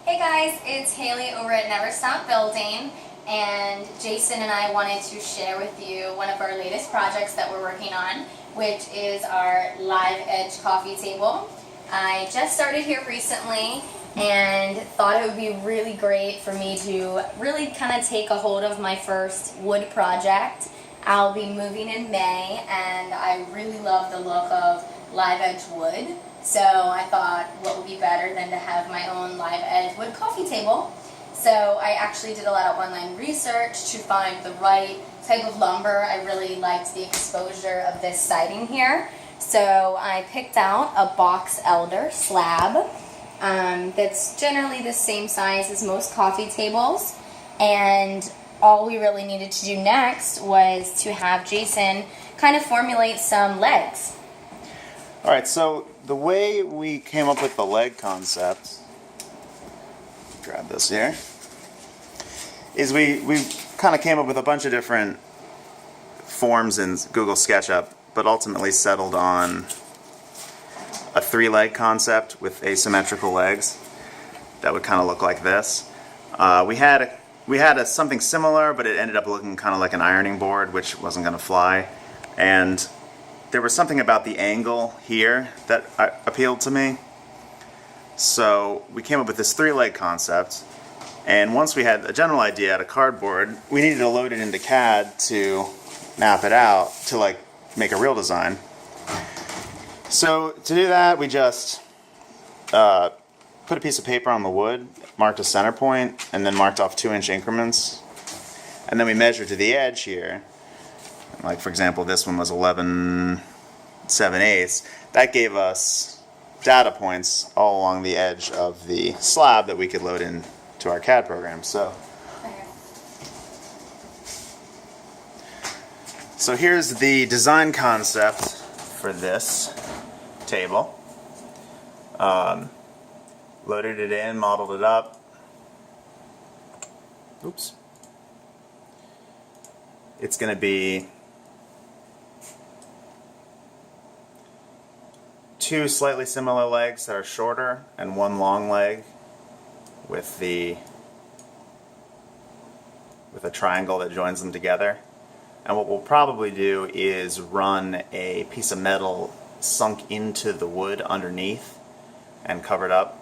Hey guys, it's Haley over at Never Stop Building, and Jason and I wanted to share with you one of our latest projects that we're working on, which is our Live Edge coffee table. I just started here recently and thought it would be really great for me to really kind of take a hold of my first wood project. I'll be moving in May, and I really love the look of Live Edge wood. So I thought, what would be better than to have my own Live Edge wood coffee table? So I actually did a lot of online research to find the right type of lumber. I really liked the exposure of this siding here. So I picked out a box elder slab that's generally the same size as most coffee tables. And all we really needed to do next was to have Jason kind of formulate some legs. Alright, so the way we came up with the leg concept, grab this here, is we kind of came up with a bunch of different forms in Google SketchUp, but ultimately settled on a three-leg concept with asymmetrical legs that would kind of look like this. We had something similar, but it ended up looking kind of like an ironing board, which wasn't going to fly. And there was something about the angle here that appealed to me. So we came up with this three-leg concept, and once we had a general idea out of cardboard, we needed to load it into CAD to map it out to like make a real design. So to do that, we just put a piece of paper on the wood, marked a center point, and then marked off 2-inch increments. And then we measured to the edge here. Like, for example, this one was 11/7/8. That gave us data points all along the edge of the slab that we could load into our CAD program. So here's the design concept for this table. Loaded it in, modeled it up. Oops. It's going to be 2 slightly similar legs that are shorter and 1 long leg with a triangle that joins them together. And what we'll probably do is run a piece of metal sunk into the wood underneath and covered up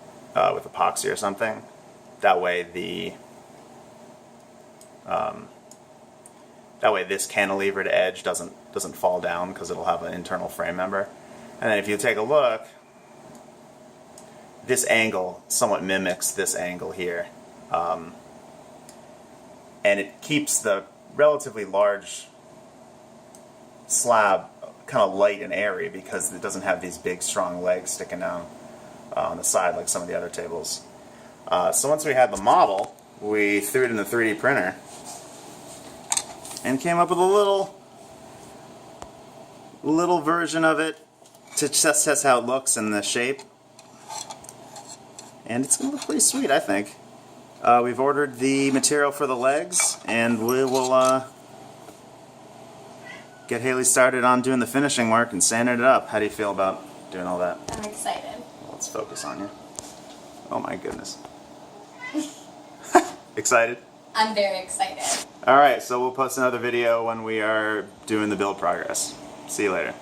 with epoxy or something. That way this cantilevered edge doesn't fall down, because it'll have an internal frame member. And then if you take a look, this angle somewhat mimics this angle here. And it keeps the relatively large slab kind of light and airy, because it doesn't have these big strong legs sticking down on the side like some of the other tables. So once we had the model, we threw it in the 3D printer and came up with a little version of it to test how it looks in the shape. And it's going to look pretty sweet, I think. We've ordered the material for the legs, and we will get Haley started on doing the finishing work and sanding it up. How do you feel about doing all that? I'm excited. Let's focus on you. Oh my goodness. Excited? I'm very excited. Alright, so we'll post another video when we are doing the build progress. See you later.